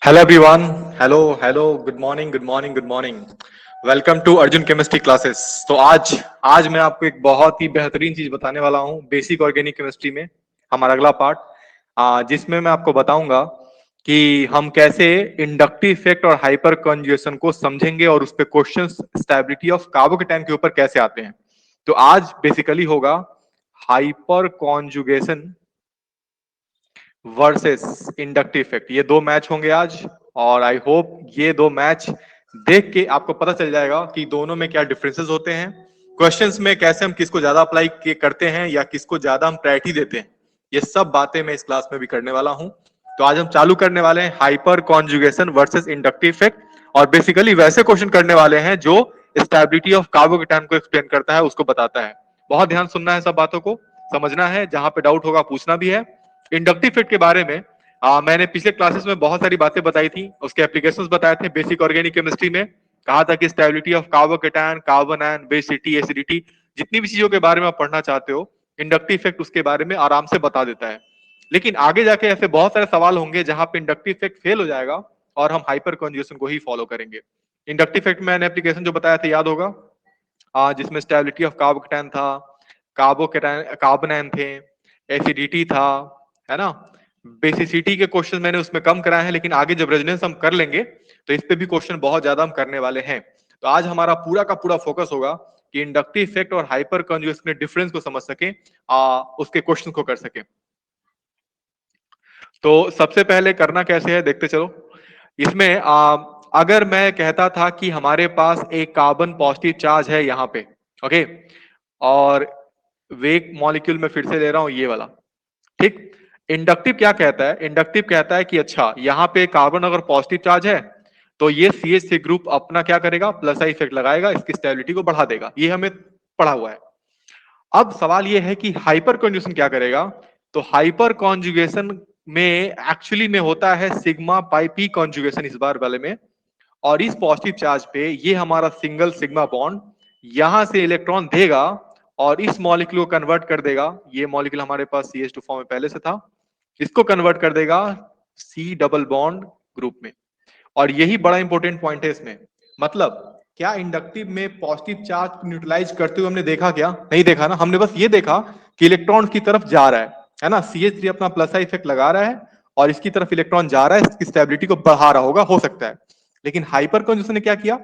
Hello everyone. Hello hello, good morning good morning good morning. Welcome to Arjun chemistry classes. तो आज मैं आपको एक बहुत ही बेहतरीन चीज बताने वाला हूँ बेसिक ऑर्गेनिक केमिस्ट्री में, हमारा अगला पार्ट, जिसमें मैं आपको बताऊंगा कि हम कैसे इंडक्टिव इफेक्ट और हाइपर कॉन्जुगेशन को समझेंगे और उस पे क्वेश्चंस स्टेबिलिटी ऑफ कार्बोकेटाइन के ऊपर कैसे आते हैं। तो आज बेसिकली होगा hyper conjugation versus inductive effect. ये दो मैच होंगे आज, और आई होप ये दो मैच देख के आपको पता चल जाएगा कि दोनों में क्या डिफरेंसेस होते हैं, क्वेश्चंस में कैसे हम किसको ज्यादा अप्लाई करते हैं या किसको ज्यादा हम प्रायोरिटी देते हैं। ये सब बातें मैं इस क्लास में भी करने वाला हूं। तो आज हम चालू करने वाले हैं hyper conjugation versus inductive effect, और बेसिकली वैसे क्वेश्चन करने वाले हैं जो स्टेबिलिटी ऑफ कार्बोकेटाइन को एक्सप्लेन करता है, उसको बताता है। बहुत ध्यान सुनना है, सब बातों को समझना है, जहां पे डाउट होगा पूछना भी है। इंडक्टिव इफेक्ट के बारे में मैंने पिछले क्लासेस में बहुत सारी बातें बताई थी, उसके एप्लीकेशंस बताए थे बेसिक ऑर्गेनिक केमिस्ट्री में। कहा था कि stability of carbocation, carbon ion, basicity, acidity, जितनी भी चीजों के बारे में आप पढ़ना चाहते हो, इंडक्टिव इफेक्ट उसके बारे में आराम से बता देता है। लेकिन आगे जाके ऐसे बहुत सारे सवाल होंगे जहां पे इंडक्टिव इफेक्ट फेल हो जाएगा और हम हाइपर कॉन्जुगेशन को ही फॉलो करेंगे। इंडक्टिव इफेक्ट में मैंने एप्लीकेशन जो बताया था याद होगा, जिसमें स्टेबिलिटी ऑफ कार्बोकेटायन था, कार्बन आयन थे, एसिडिटी था, है ना। बेसिसिटी के क्वेश्चन मैंने उसमें कम कराए हैं, लेकिन आगे जब रेजोनेंस हम कर लेंगे तो इस पे भी क्वेश्चन बहुत ज्यादा हम करने वाले हैं। तो आज हमारा पूरा का पूरा फोकस होगा कि इंडक्टिव इफेक्ट और हाइपर कॉन्जुगेशन के डिफरेंस को समझ सके, उसके क्वेश्चन को कर सके। तो सबसे पहले करना कैसे है देखते चलो। इसमें अगर मैं कहता था कि हमारे पास एक कार्बन पॉजिटिव चार्ज है यहाँ पे, ओके, और वेक मॉलिक्यूल में फिर से ले रहा हूं ये वाला, ठीक। इंडक्टिव क्या कहता है? इंडक्टिव कहता है कि अच्छा, यहाँ पे कार्बन अगर पॉजिटिव चार्ज है तो ये CH3 ग्रुप अपना क्या करेगा, प्लस आई इफेक्ट लगाएगा, इसकी स्टेबिलिटी को बढ़ा देगा। ये हमें पढ़ा हुआ है। अब सवाल ये है कि हाइपर कॉन्जुगेशन क्या करेगा। तो हाइपर कॉन्जुगेशन में एक्चुअली में होता है सिग्मा पाई पी कॉन्जुगेशन इस बार वाले में, और इस पॉजिटिव चार्ज पे ये हमारा सिंगल सिग्मा बॉन्ड यहां से इलेक्ट्रॉन देगा और इस मॉलिक्यूल को कन्वर्ट कर देगा। ये मॉलिक्यूल हमारे पास CH2 फॉर्म में पहले से था, इसको कन्वर्ट कर देगा C डबल बॉन्ड ग्रुप में। और यही बड़ा इंपॉर्टेंट पॉइंट है इसमें। मतलब क्या इंडक्टिव में पॉजिटिव चार्ज न्यूट्रलाइज करते हुए हमने देखा? क्या नहीं देखा ना, हमने बस ये देखा कि इलेक्ट्रॉन की तरफ जा रहा है ना। CH3 अपना प्लस आई इफेक्ट लगा रहा है और इसकी तरफ इलेक्ट्रॉन जा रहा है, इसकी स्टेबिलिटी को बढ़ा रहा होगा, हो सकता है। लेकिन हाइपर कॉन्जुगेशन ने क्या किया?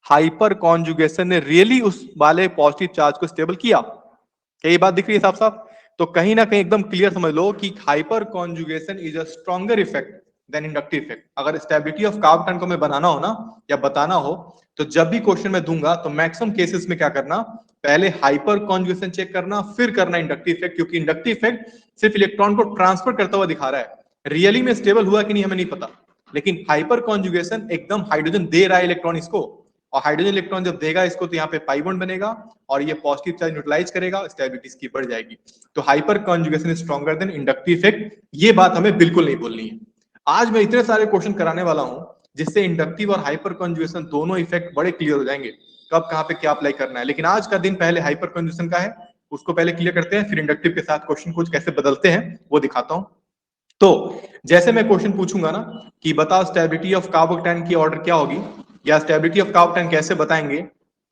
हाइपर कॉन्जुगेशन ने रियली उस वाले पॉजिटिव चार्ज को स्टेबल किया। क्या ये बात दिख रही है साफ साफ? तो कहीं ना कहीं एकदम क्लियर समझ लो कि hyper conjugation is a stronger effect than inductive effect. अगर स्टेबिलिटी ऑफ कार्बन को मैं बनाना हो ना या बताना हो, तो जब भी क्वेश्चन में दूंगा तो मैक्सिमम केसेस में क्या करना, पहले हाइपर कॉन्जुगेशन चेक करना, फिर करना इंडक्टिव इफेक्ट, क्योंकि इंडक्टिव इफेक्ट सिर्फ इलेक्ट्रॉन को ट्रांसफर करता हुआ दिखा रहा है, रियली में स्टेबल हुआ कि नहीं हमें नहीं पता। लेकिन हाइपर कॉन्जुगेशन एकदम हाइड्रोजन दे रहा है इलेक्ट्रॉन इसको, और हाइड्रोजन इलेक्ट्रॉन जब देगा इसको तो यहाँ पे पाई बॉन्ड बनेगा और ये पॉजिटिव चार्ज न्यूट्रलाइज करेगा, स्टेबिलिटी इसकी बढ़ जाएगी। तो hyper conjugation is stronger than inductive effect, ये बात हमें बिल्कुल नहीं बोलनी है। आज मैं इतने सारे क्वेश्चन कराने वाला हूं जिससे इंडक्टिव और हाइपर कॉन्जुगेशन दोनों इफेक्ट बड़े क्लियर हो जाएंगे, कब कहां पे क्या अप्लाई करना है। लेकिन आज का दिन पहले हाइपर कॉन्जुगेशन का है, उसको पहले क्लियर करते हैं, फिर इंडक्टिव के साथ क्वेश्चन कुछ कैसे बदलते हैं वो दिखाता हूं। तो जैसे मैं क्वेश्चन पूछूंगा ना कि बताओ स्टेबिलिटी ऑफ कार्बोकेटाइन की ऑर्डर क्या होगी या स्टेबिलिटी ऑफ कार्बोकेटाइन कैसे बताएंगे,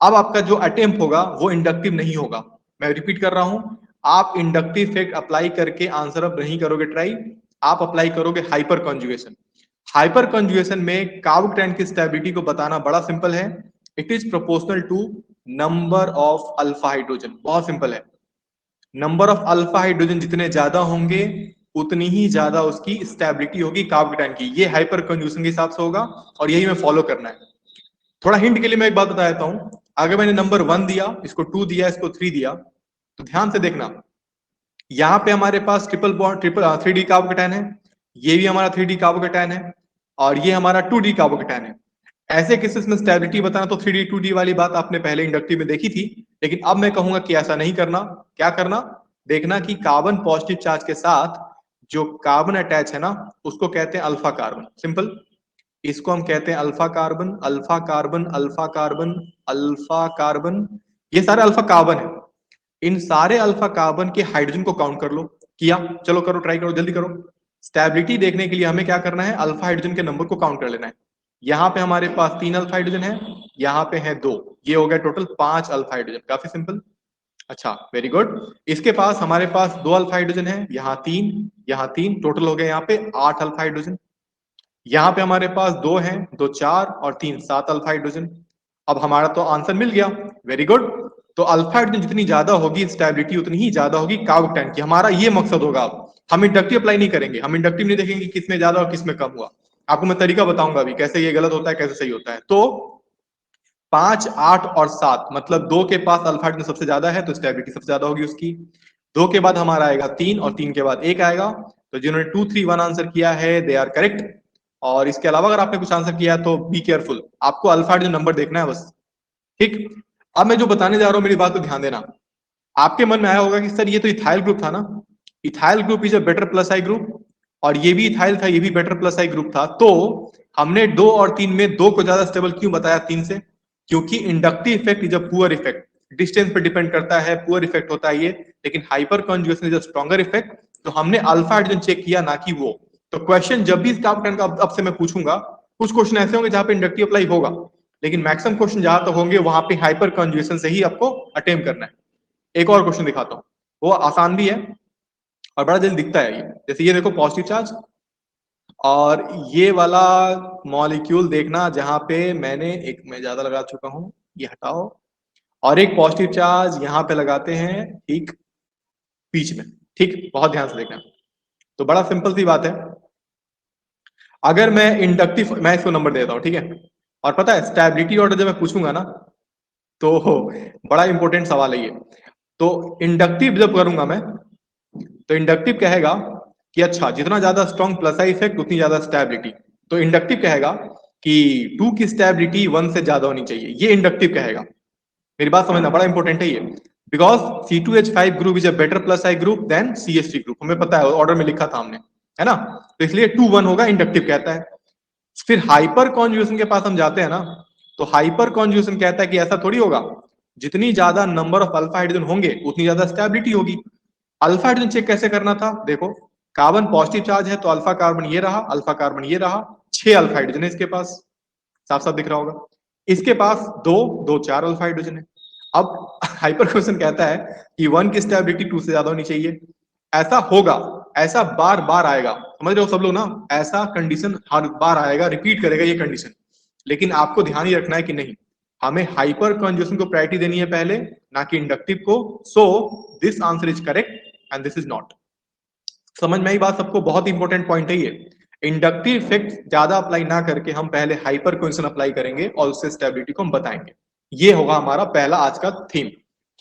अब आपका जो अटेम्प्ट होगा वो इंडक्टिव नहीं होगा। मैं रिपीट कर रहा हूं, आप इंडक्टिव इफेक्ट अप्लाई करके आंसर अब नहीं करोगे ट्राई, आप अप्लाई करोगे हाइपर कॉन्जुगेशन। हाइपर कॉन्जुगेशन में कार्बोकेटाइन की स्टेबिलिटी को बताना बड़ा सिंपल है। It is proportional to number of alpha hydrogen. बहुत सिंपल है, नंबर ऑफ अल्फा हाइड्रोजन जितने ज्यादा होंगे उतनी ही ज्यादा उसकी स्टेबिलिटी होगी कार्बोकेटाइन की। ये हाइपर कंजूशन के हिसाब से होगा और यही हमें फॉलो करना है। थोड़ा हिंट के लिए मैं एक बात बता देता हूं, अगर मैंने नंबर 1 दिया, इसको 2 दिया, इसको 3 दिया, तो ध्यान से देखना, यहां पे हमारे पास triple bond, triple 3D carbocation है, ये भी हमारा 3D कार्बोकेटाइन है, और ये हमारा 2D कार्बोकेटाइन है। ऐसे केसेस में स्टेबिलिटी बताना तो 3D 2D वाली बात आपने पहले इंडक्टिव में देखी थी, लेकिन अब मैं कहूंगा कि ऐसा नहीं करना। क्या करना? देखना कि कार्बन पॉजिटिव चार्ज के साथ जो कार्बन अटैच है ना, उसको कहते हैं अल्फा कार्बन। सिंपल, इसको हम कहते हैं alpha carbon, alpha carbon, alpha carbon, alpha carbon, ये सारे अल्फा कार्बन है। इन सारे अल्फा कार्बन के हाइड्रोजन को काउंट कर लो। किया? चलो करो, ट्राई करो, जल्दी करो। स्टेबिलिटी देखने के लिए हमें क्या करना है, अल्फा हाइड्रोजन के नंबर को काउंट कर लेना है। यहाँ पे हमारे पास 3 अल्फा हाइड्रोजन है, यहाँ पे है 2, ये हो गया टोटल 5 अल्फा हाइड्रोजन। काफी सिंपल। अच्छा, वेरी गुड। इसके पास हमारे पास 2 अल्फा हाइड्रोजन है, यहाँ 3, टोटल हो गया यहाँ पे 8 अल्फा हाइड्रोजन। यहाँ पे हमारे पास 2 हैं, 2 4 और 3 7 अल्फा हाइड्रोजन। अब हमारा तो आंसर मिल गया, वेरी गुड। तो अल्फा हाइड्रोजन जितनी ज्यादा होगी स्टेबिलिटी उतनी ही ज्यादा होगी कार्बोकेटायन की। हमारा ये मकसद होगा। अब हम इंडक्टिव अप्लाई नहीं करेंगे, हम इंडक्टिव नहीं देखेंगे किसमें ज्यादा और किसमें कम हुआ। आपको मैं तरीका बताऊंगा अभी कैसे ये गलत होता है कैसे सही होता है। तो 5 8 और 7 मतलब 2 के पास अल्फा हाइड्रोजन सबसे ज्यादा है तो स्टेबिलिटी सबसे ज्यादा होगी उसकी। 2 के बाद हमारा आएगा 3 और 3 के बाद 1 आएगा। तो जिन्होंने 2 3 1 आंसर किया है दे आर करेक्ट। और इसके अलावा अगर आपने कुछ आंसर किया है तो बी केयरफुल, आपको अल्फा हाइड्रोजन नंबर देखना है बस। ठीक। अब मैं जो बताने जा रहा हूं मेरी बात को ध्यान देना। आपके मन में आया होगा कि सर ये तो इथाइल ग्रुप था ना, ethyl group is a better plus I group, और ये भी इथाइल था, ये भी बेटर प्लस आई ग्रुप था। तो हमने 2 और 3 में 2 को ज्यादा स्टेबल क्यों बताया 3 से? क्योंकि inductive effect is a poor effect, distance पर डिपेंड करता है, पुअर इफेक्ट होता है ये। लेकिन hyper conjugation is a stronger effect. तो हमने अल्फा हाइड्रोजन चेक किया ना कि वो। तो क्वेश्चन जब भी टॉप 10 का अब से मैं पूछूंगा, कुछ क्वेश्चन ऐसे होंगे जहां पे इंडक्टिव अप्लाई होगा, लेकिन मैक्सिमम क्वेश्चन जहां तक होंगे वहां पे हाइपर कॉन्जुगेशन से ही आपको अटेम्प्ट करना है। एक और क्वेश्चन दिखाता हूं, वो आसान भी है और बड़ा जल्दी दिखता है ये। जैसे ये देखो पॉजिटिव चार्ज, और ये वाला मॉलिक्यूल देखना जहां पे मैंने एक मैं ज्यादा लगा चुका हूं, ये हटाओ, और एक पॉजिटिव चार्ज यहां पे लगाते हैं ठीक बीच में। ठीक, बहुत ध्यान से देखना। तो बड़ा सिंपल सी बात है, अगर मैं इंडक्टिव, मैं इसको नंबर देता हूं, ठीक है। और पता है स्टेबिलिटी ऑर्डर जब मैं पूछूंगा ना, तो बड़ा इंपॉर्टेंट सवाल है ये। तो इंडक्टिव जब करूंगा मैं, तो इंडक्टिव कहेगा कि अच्छा जितना ज्यादा स्ट्रॉन्ग प्लस आई इफेक्ट उतनी ज्यादा स्टेबिलिटी। तो इंडक्टिव कहेगा कि 2 की स्टेबिलिटी 1 से ज्यादा होनी चाहिए, ये इंडक्टिव कहेगा। मेरी बात समझना, बड़ा इंपॉर्टेंट है ये। Because C2H5 group is a better plus I group than CH3 group, हमें पता है ऑर्डर में लिखा था हमने, है ना। तो इसलिए 2 1 होगा, इंडक्टिव कहता है। फिर हाइपर कॉन्जुगेशन के पास हम जाते हैं ना, तो हाइपर कॉन्जुगेशन कहता है कि ऐसा थोड़ी होगा, जितनी ज्यादा नंबर ऑफ अल्फा हाइड्रोजन होंगे उतनी ज्यादा स्टेबिलिटी होगी। अल्फा हाइड्रोजन चेक कैसे करना था, देखो कार्बन पॉजिटिव चार्ज है तो अल्फा कार्बन ये रहा, अल्फा कार्बन ये रहा, 6 अल्फा हाइड्रोजन है इसके पास, साफ साफ दिख रहा होगा। इसके पास 2 2 4 अल्फा हाइड्रोजन है। अब हाइपर क्वेश्चन कहता है कि 1 की स्टेबिलिटी 2 से ज्यादा होनी चाहिए। ऐसा होगा, ऐसा बार बार आएगा, समझ रहे हो सब लोग ना, ऐसा कंडीशन हर बार आएगा, रिपीट करेगा ये कंडीशन। लेकिन आपको ध्यान ही रखना है कि नहीं, हमें हाइपर कॉन्जुगेशन को प्रायोरिटी देनी है पहले, ना कि इंडक्टिव को। So this answer is correct and this is not. समझ में आई बात सबको? बहुत इंपॉर्टेंट पॉइंट है ये। इंडक्टिव इफेक्ट ज्यादा अप्लाई ना करके हम पहले हाइपर कॉन्जुगेशन अप्लाई करेंगे और उससे स्टेबिलिटी को हम बताएंगे। ये होगा हमारा पहला आज का थीम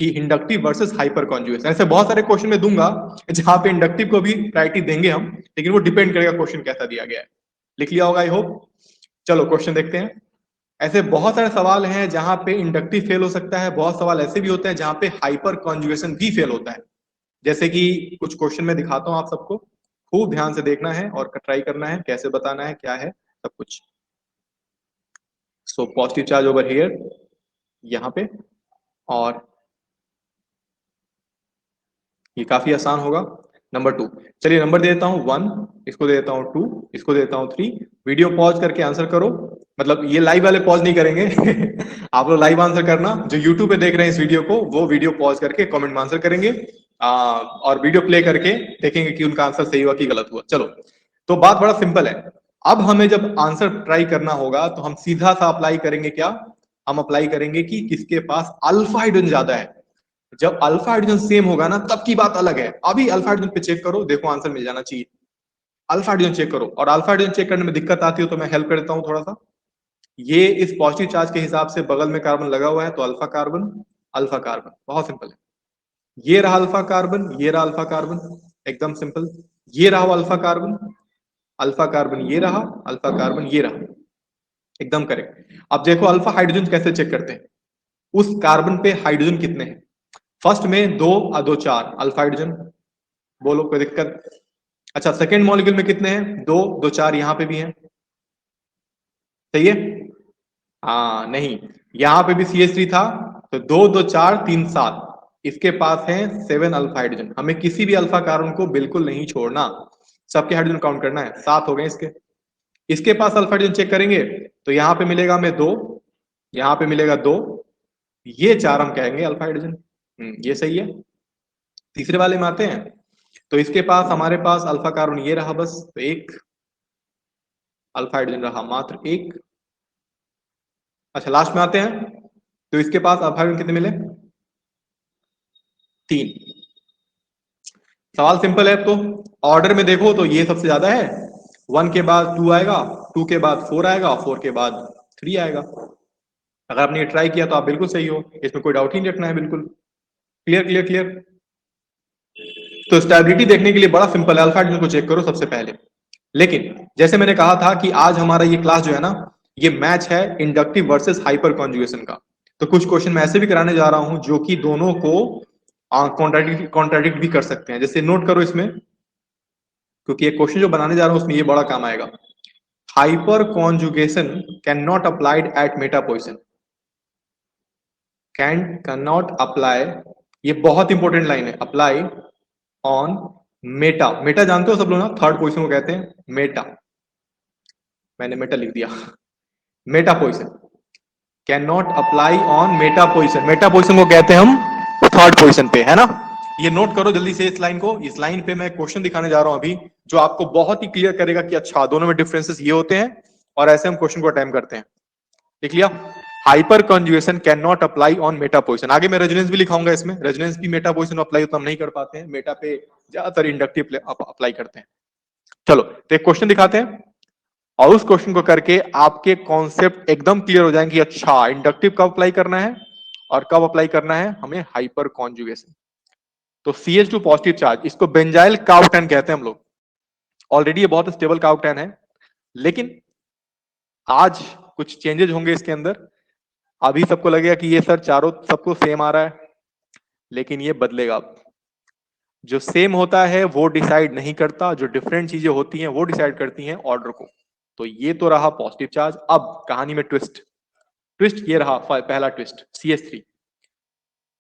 कि इंडक्टिव वर्सेस हाइपर कॉन्जुगेशन। ऐसे बहुत सारे क्वेश्चन में दूंगा जहां पे इंडक्टिव को भी प्रायोरिटी देंगे हम, लेकिन वो डिपेंड करेगा क्वेश्चन कैसा दिया गया है। लिख लिया होगा आई होप। चलो क्वेश्चन देखते हैं। ऐसे बहुत सारे सवाल हैं जहां पे इंडक्टिव फेल हो सकता है, बहुत सवाल ऐसे भी होते हैं जहां पे हाइपर कॉन्जुगेशन भी फेल होता है। जैसे कि कुछ क्वेश्चन में दिखाता हूं, आप सबको खूब ध्यान से देखना है और ट्राई करना है कैसे बताना है क्या है सब कुछ। So positive charge over here, यहाँ पे, और ये काफी आसान होगा। नंबर 2, चलिए नंबर दे देता हूं 1, इसको दे देता हूं 2, इसको दे देता हूं 3। वीडियो पॉज करके आंसर करो, मतलब ये लाइव वाले पॉज नहीं करेंगे आप लोग लाइव आंसर करना, जो यूट्यूब पे देख रहे हैं इस वीडियो को वो वीडियो पॉज करके कमेंट में आंसर करेंगे, और वीडियो प्ले करके देखेंगे कि उनका आंसर सही हुआ कि गलत हुआ। चलो, तो बात बड़ा सिंपल है। अब हमें जब आंसर ट्राई करना होगा तो हम सीधा सा अप्लाई करेंगे क्या, हम अप्लाई करेंगे कि किसके पास अल्फा हाइड्रोजन ज्यादा है। जब अल्फा हाइड्रोजन सेम होगा ना तब की बात अलग है। अभी अल्फा हाइड्रोजन पे चेक करो, देखो आंसर मिल जाना चाहिए। अल्फा हाइड्रोजन चेक करो, और अल्फा हाइड्रोजन चेक करने में दिक्कत आती हो तो मैं हेल्प कर देता हूं थोड़ा सा। ये इस पॉजिटिव चार्ज के हिसाब से बगल में कार्बन लगा हुआ है तो अल्फा कार्बन, अल्फा कार्बन, बहुत सिंपल है। ये रहा अल्फा कार्बन, ये रहा अल्फा कार्बन, एकदम सिंपल। ये रहा अल्फा कार्बन, अल्फा कार्बन ये रहा, अल्फा कार्बन ये रहा, एकदम करेक्ट। अब देखो अल्फा हाइड्रोजन कैसे चेक करते हैं, उस कार्बन पे हाइड्रोजन कितने हैं। फर्स्ट में 2 2 4 अल्फा हाइड्रोजन, बोलो कोई दिक्कत? अच्छा, सेकेंड मॉलिक्यूल में कितने हैं, 2 2 4 यहां पे भी हैं, सही है। हाँ नहीं, यहां पे भी CH3 था, तो 2 2 4 3 7, इसके पास है 7 अल्फा हाइड्रोजन। हमें किसी भी अल्फा कार्बन को बिल्कुल नहीं छोड़ना। सबके हाइड्रोजन काउंट करना है, 7 हो गए इसके पास अल्फा हाइड्रोजन चेक करेंगे तो यहां पे मिलेगा हमें 2, यहां पे मिलेगा 2, ये 4 हम कहेंगे अल्फा हाइड्रोजन। ये सही है। तीसरे वाले में आते हैं तो इसके पास हमारे पास अल्फा कार्बन ये रहा बस, तो 1 अल्फा हाइड्रोजन रहा, मात्र 1। अच्छा लास्ट में आते हैं तो इसके पास अल्फा हाइड्रोजन कितने मिले? 3। सवाल सिंपल है। तो ऑर्डर में देखो तो ये सबसे ज्यादा है, 1 के बाद 2 आएगा, 2 के बाद 4 आएगा, 4 के बाद 3 आएगा। अगर आपने ये ट्राई किया तो आप बिल्कुल सही हो, इसमें कोई डाउट ही नहीं रखना है, बिल्कुल क्लियर क्लियर क्लियर। तो स्टेबिलिटी देखने के लिए बड़ा सिंपल है, अल्फा हाइड्रोजन को चेक करो सबसे पहले। लेकिन जैसे मैंने कहा था कि आज हमारा ये क्लास जो है ना, ये मैच है इंडक्टिव वर्सेस हाइपर कॉन्जुगेशन का। तो कुछ क्वेश्चन मैं ऐसे भी कराने जा रहा हूं जो कि दोनों को कॉन्ट्राडिक्ट भी कर सकते हैं। जैसे नोट करो इसमें, क्योंकि ये क्वेश्चन जो बनाने जा रहा हूं उसमें ये बड़ा काम आएगा। Hyper conjugation can not applied at Meta position, can not apply, ये बहुत इंपॉर्टेंट लाइन है, अप्लाई ऑन मेटा। मेटा जानते हो सब लोग ना, थर्ड पोजिशन को कहते हैं मेटा, मैंने मेटा लिख दिया, Meta position can not apply on Meta position. Meta position को कहते हैं हम थर्ड पोजिशन पे, है ना। ये नोट करो जल्दी से इस लाइन को। इस लाइन पे मैं क्वेश्चन दिखाने जा रहा हूं अभी, जो आपको बहुत ही क्लियर करेगा कि अच्छा दोनों में डिफरेंसेस ये होते हैं, और ऐसे हम क्वेश्चन को अटेम्प्ट करते हैं। देख लिया, hyper conjugation can not apply on Meta position. आगे मैं रेजोनेंस भी लिखाऊंगा इसमें, रेजोनेंस भी मेटा पोजिशन अप्लाई होता हम नहीं कर पाते हैं, मेटा पे ज्यादातर इंडक्टिव अप्लाई करते हैं। चलो तो एक क्वेश्चन दिखाते हैं, और उस क्वेश्चन को करके आपके कॉन्सेप्ट एकदम क्लियर हो जाएंगे कि अच्छा इंडक्टिव कब अप्लाई करना है और कब अप्लाई करना है हमें हाइपर कॉन्जुगेशन। तो CH2 पॉजिटिव चार्ज, इसको बेंजाइल कार्बोटैन कहते हैं हम लोग। ऑलरेडी ये बहुत स्टेबल कार्बोटैन है, लेकिन आज कुछ चेंजेस होंगे इसके अंदर। अभी सबको लगेगा कि ये सर चारों सबको सेम आ रहा है, लेकिन ये बदलेगा। जो सेम होता है वो डिसाइड नहीं करता, जो डिफरेंट चीजें होती हैं वो डिसाइड करती हैं ऑर्डर को। तो ये तो रहा पॉजिटिव चार्ज। अब कहानी में ट्विस्ट, ट्विस्ट ये रहा पहला ट्विस्ट, CH3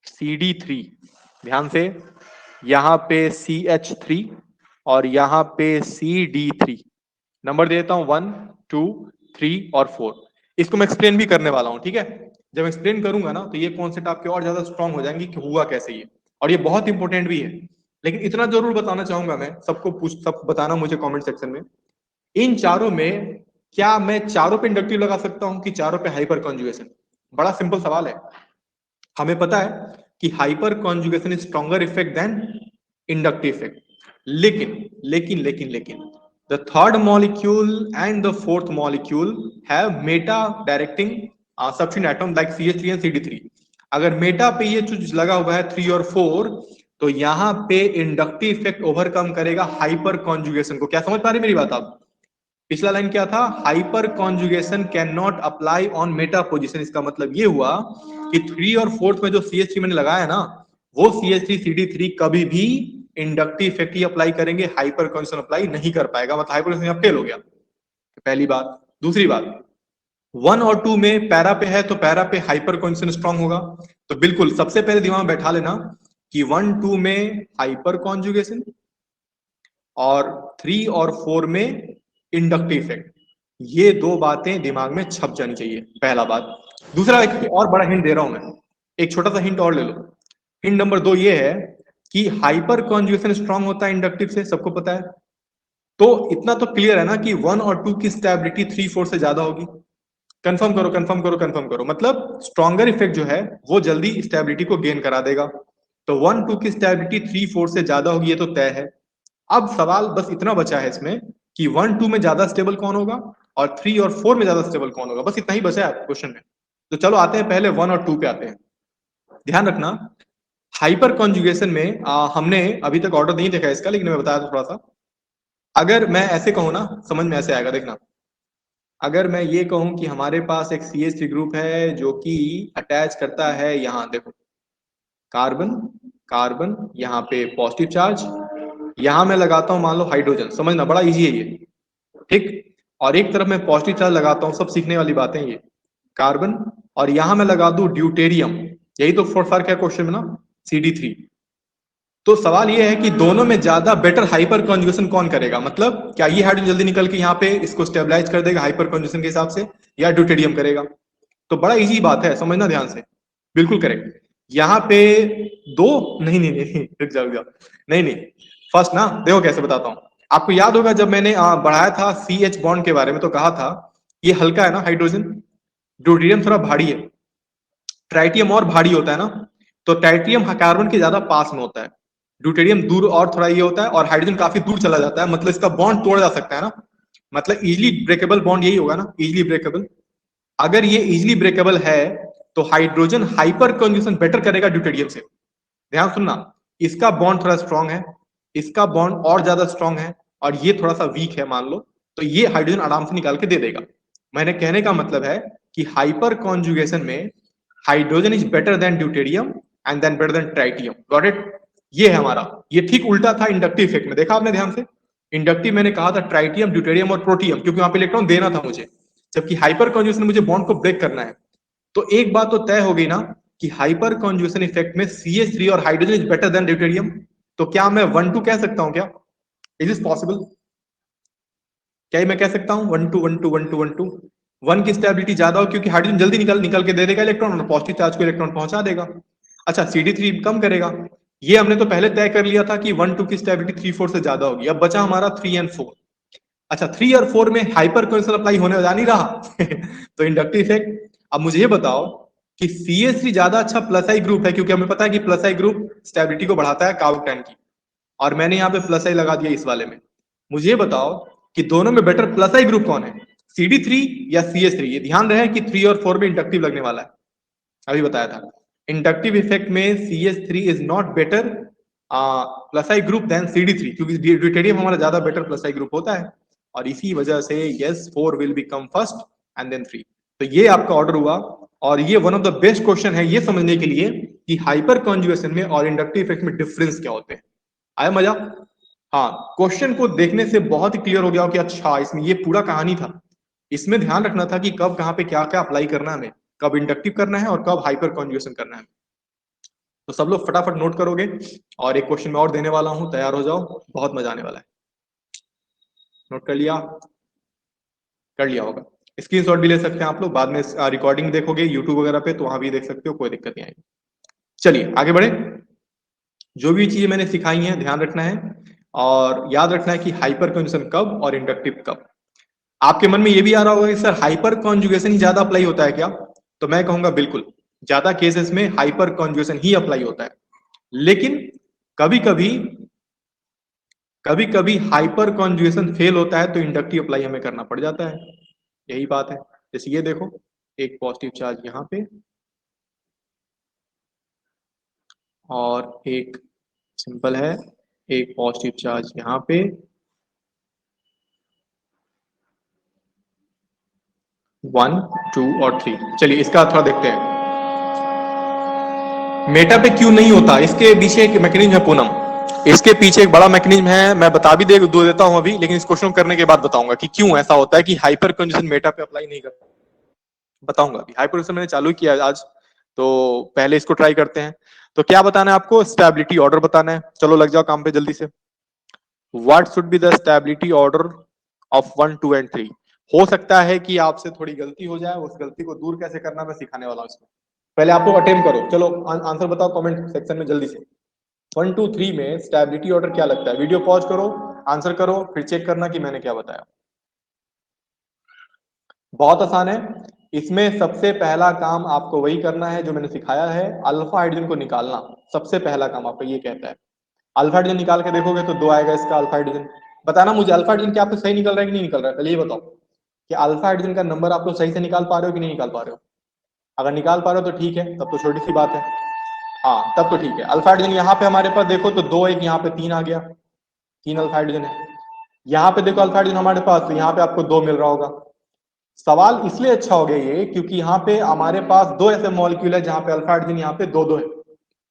CD3, ध्यान से, यहां पे CH3 और यहां पे CD3। नंबर देता हूं 1 2 3 और 4। इसको मैं एक्सप्लेन भी करने वाला हूं, ठीक है। जब एक्सप्लेन करूंगा ना तो ये कॉन्सेप्ट आपके और ज्यादा स्ट्रांग हो जाएंगे कि हुआ कैसे ये, और ये बहुत इंपॉर्टेंट भी है। लेकिन इतना जरूर बताना चाहूंगा मैं, सब बताना मुझे कमेंट सेक्शन में, इन चारों में क्या मैं चारों पे इंडक्टिव लगा सकता हूं कि चारों पे हाइपर कॉन्जुगेशन? बड़ा सिंपल सवाल है। हमें पता है कि hyper conjugation is stronger effect than inductive effect, लेकिन लेकिन लेकिन लेकिन the third molecule and the fourth molecule have meta directing substituent atom like CH3 and CD3। अगर मेटा पे ये चीज लगा हुआ है 3 और 4, तो यहां पे इंडक्टिव इफेक्ट ओवरकम करेगा हाइपर कॉन्जुगेशन को। क्या समझ पा रही मेरी बात आप? पिछला लाइन क्या था? Hyper conjugation can not apply on Meta position. इसका मतलब ये हुआ कि 3 और 4 में जो CH3 मैंने लगाया ना, वो CH3 CD3 कभी भी इंडक्टिव इफेक्ट ही अप्लाई करेंगे, हाइपर कॉन्जुगेशन अप्लाई नहीं कर पाएगा, मतलब हाइपर कॉन्जुगेशन फेल हो गया, पहली बात। दूसरी बात, 1 और 2 में पैरा पे है तो पैरा पे हाइपर कॉन्जुगेशन स्ट्रांग होगा। तो बिल्कुल सबसे पहले दिमाग में बैठा लेना कि 1 2 में हाइपर कॉन्जुगेशन और 3 और 4 में इंडक्टिव इफेक्ट। ये दो बातें दिमाग में छप जानी चाहिए, पहला बात। दूसरा, एक और बड़ा हिंट दे रहा हूं मैं, एक छोटा सा हिंट और ले लो। हिंट नंबर 2 ये है कि हाइपर कॉन्जुगेशन स्ट्रांग होता है इंडक्टिव से, सबको पता है। तो इतना तो क्लियर है ना कि 1 और 2 की स्टेबिलिटी 3 4 से ज्यादा होगी। कंफर्म करो कंफर्म करो कंफर्म करो, मतलब स्ट्रॉन्गर इफेक्ट जो है वो जल्दी स्टेबिलिटी को गेन करा देगा। तो 1 2 की स्टेबिलिटी 3 4 से ज्यादा होगी, ये तो तय है। अब सवाल बस इतना बचा है इसमें कि 1 2 में ज्यादा स्टेबल कौन होगा और 3 और 4 में ज्यादा स्टेबल कौन होगा, बस इतना ही बचा है क्वेश्चन में। तो चलो आते हैं पहले 1 और 2 पे आते हैं। ध्यान रखना, हाइपर कॉन्जुगेशन में हमने अभी तक ऑर्डर नहीं देखा इसका, लेकिन मैं बताया थोड़ा सा। अगर मैं ऐसे कहूं ना, समझ में ऐसे आएगा, देखना। अगर मैं ये कहूं कि हमारे पास एक CH3 ग्रुप है जो कि अटैच करता है, यहां देखो, कार्बन कार्बन, यहाँ पे पॉजिटिव चार्ज, यहां मैं लगाता हूं मान लो हाइड्रोजन, समझना बड़ा इजी है ये, ठीक। और एक तरफ मैं पॉजिटिव चार्ज लगाता हूं, सब सीखने वाली बातें ये, कार्बन, और यहां मैं लगा दूं ड्यूटेरियम, यही तो फर्क है क्वेश्चन में ना, CD3। तो सवाल ये है कि दोनों में ज्यादा बेटर हाइपर कॉन्जुगेशन कौन करेगा, मतलब क्या ये हाइड्रोजन जल्दी निकल के यहाँ पे इसको स्टेबलाइज कर देगा हाइपर कॉन्जुगेशन के हिसाब से, या ड्यूटेरियम करेगा। तो बड़ा इजी बात है, समझना ध्यान से। बिल्कुल करेक्ट। यहाँ पे दो, नहीं नहीं नहीं, रुक जाओ रुक जाओ, नहीं नहीं, फर्स्ट ना देखो कैसे बताता हूँ। आपको याद होगा जब मैंने बढ़ाया था सी एच बॉन्ड के बारे में, तो कहा था ये हल्का है ना हाइड्रोजन, ड्यूटेरियम थोड़ा भारी है, ट्राइटियम और भारी होता है ना। तो ट्राइटियम कार्बन के ज्यादा पास में होता है, ड्यूटेरियम दूर और थोड़ा ये होता है, और हाइड्रोजन काफी दूर चला जाता है, मतलब इसका बॉन्ड तोड़ जा सकता है ना, मतलब इजिली ब्रेकेबल बॉन्ड यही होगा ना, इजिली ब्रेकेबल। अगर ये इजिली ब्रेकेबल है तो हाइड्रोजन हाइपर कॉन्जुगेशन बेटर करेगा ड्यूटेरियम से। ध्यान सुनना, इसका बॉन्ड थोड़ा स्ट्रांग है, इसका बॉन्ड और ज्यादा स्ट्रांग है, और ये थोड़ा सा वीक है मान लो, तो ये हाइड्रोजन आराम से निकाल के दे देगा। मैंने कहने का मतलब है कि हाइपर कॉन्जुगेशन में hydrogen is better than deuterium and then better than tritium. Got it? ये है हमारा, ये ठीक उल्टा था इंडक्टिव इफेक्ट में, देखा आपने ध्यान से। इंडक्टिव मैंने कहा था ट्राइटियम ड्यूटेरियम और प्रोटियम, क्योंकि वहां पे इलेक्ट्रॉन देना था मुझे, जबकि हाइपर कॉन्जुगेशन में मुझे बॉन्ड को ब्रेक करना है। तो एक बात तो तय हो गई ना कि हाइपर कॉन्जुगेशन इफेक्ट में CH3 और hydrogen is better than deuterium. तो क्या मैं 1-2 कह सकता हूं क्या? Is is possible? क्या मैं कह सकता हूं 1-2 1-2 1-2 1-2? 1 की स्टेबिलिटी ज्यादा हो क्योंकि हाइड्रोजन जल्दी निकल के दे देगा इलेक्ट्रॉन और पॉजिटिव चार्ज को इलेक्ट्रॉन पहुंचा देगा। अच्छा, CD3 कम करेगा, ये हमने तो पहले तय कर लिया था कि 1-2 की स्टेबिलिटी 3-4 से ज्यादा होगी। अब बचा हमारा 3 और 4। अच्छा, 3 और 4 में हाइपर कॉन्जुगेशन अप्लाई होने जा नहीं रहा तो इंडक्टिव इफेक्ट। अब मुझे ये बताओ कि CH3 ज्यादा अच्छा प्लस आई ग्रुप है, क्योंकि हमें पता है कि प्लस आई ग्रुप स्टेबिलिटी को बढ़ाता है कार्बोकैटायन की, और मैंने यहाँ पे प्लस आई लगा दिया इस वाले में। मुझे ये बताओ कि दोनों में बेटर प्लस आई ग्रुप कौन है, CD3 या CH3? ये ध्यान रहे कि 3 और 4 में इंडक्टिव लगने वाला है, अभी बताया था। इंडक्टिव इफेक्ट में CH3 is not better plus I group than CD3, क्योंकि ड्यूटेरियम हमारा ज्यादा बेटर प्लस आई ग्रुप होता है, और इसी वजह से yes 4 will become first and then 3। तो ये आपका ऑर्डर हुआ, और ये one of the best question है ये समझने के लिए कि हाइपर कॉन्जुगेशन में और इंडक्टिव इफेक्ट में डिफरेंस क्या होते हैं। आया मजा? हाँ, क्वेश्चन को देखने से बहुत ही क्लियर हो गया हो कि अच्छा इसमें ये पूरा कहानी था। इसमें ध्यान रखना था कि कब कहाँ पे क्या क्या अप्लाई करना है हमें, कब इंडक्टिव करना है और कब हाइपर कॉन्जुगेशन करना है। तो सब लोग फटाफट नोट करोगे, और एक क्वेश्चन मैं और देने वाला हूं, तैयार हो जाओ, बहुत मजा आने वाला है। नोट कर लिया? कर लिया होगा। स्क्रीनशॉट भी ले सकते हैं आप लोग, बाद में रिकॉर्डिंग देखोगे यूट्यूब वगैरह पे तो वहां भी देख सकते हो, कोई दिक्कत नहीं आएगी। चलिए आगे बढ़े। जो भी चीजें मैंने सिखाई हैं ध्यान रखना है, और याद रखना है कि हाइपर कॉन्जुगेशन कब और इंडक्टिव कब। आपके मन में ये भी आ रहा होगा कि सर हाइपर कॉन्जुगेशन ही ज्यादा अप्लाई होता है क्या? तो मैं कहूंगा बिल्कुल, ज्यादा केसेस में हाइपर कॉन्जुगेशन ही अप्लाई होता है, लेकिन कभी कभी हाइपर कॉन्जुगेशन फेल होता है तो इंडक्टिव अप्लाई हमें करना पड़ जाता है। यही बात है। जैसे ये देखो, एक पॉजिटिव चार्ज यहाँ पे और एक सिंपल है, एक पॉजिटिव चार्ज यहाँ पे, 1 2 और 3। चलिए इसका थोड़ा देखते हैं, मेटा पे क्यों नहीं होता, इसके पीछे एक मैकेनिज्म है पूनम, इसके पीछे एक बड़ा मैकेनिज्म है, मैं बता भी दे देता हूं अभी, लेकिन इस क्वेश्चन करने के बाद बताऊंगा कि क्यों ऐसा होता है कि हाइपर कॉन्जुगेशन मेटा पे अप्लाई नहीं करता। बताऊंगा अभी। हाइपर कॉन्जुगेशन मैंने चालू किया आज, तो पहले इसको ट्राई करते हैं। तो क्या बताना है आपको? स्टेबिलिटी ऑर्डर बताना है। चलो लग जाओ काम पे जल्दी से। What should be the stability order of 1 2 and 3? हो सकता है कि आपसे थोड़ी गलती हो जाए, उस गलती को दूर कैसे करना मैं सिखाने वाला हूं इसमें। पहले आप लोग अटेम्प्ट करो, चलो आंसर बताओ कमेंट सेक्शन में जल्दी से। 1 2 3 में स्टेबिलिटी ऑर्डर क्या लगता है? वीडियो पॉज करो, आंसर करो, फिर चेक करना कि मैंने क्या बताया। बहुत आसान है। इसमें सबसे पहला काम आपको वही करना है जो मैंने सिखाया है, अल्फा हाइड्रोजन को निकालना। सबसे पहला काम आपका ये कहता है। अल्फा हाइड्रोजन निकाल के देखोगे तो 2 आएगा इसका अल्फा हाइड्रोजन। बताना मुझे अल्फा हाइड्रोजन क्या आपको सही निकल रहा है कि नहीं निकल रहा है, पहले ये बताओ कि अल्फा हाइड्रोजन का नंबर आप लोग सही से निकाल पा रहे हो कि नहीं निकाल पा रहे हो। अगर निकाल पा रहे हो तो ठीक है, तब तो छोटी सी बात है। हाँ तब तो ठीक है। अल्फा हाइड्रोजन यहाँ पे हमारे पास देखो तो 2 एक, यहाँ पे 3 आ गया, 3 अल्फा हाइड्रोजन है। यहाँ पे देखो अल्फा हाइड्रोजन हमारे पास, तो यहाँ पे आपको 2 मिल रहा होगा। सवाल इसलिए अच्छा हो गया ये क्योंकि यहाँ पे हमारे पास 2 ऐसे मॉलिक्यूल है जहां पे अल्फा हाइड्रोजन यहाँ पे 2-2 है,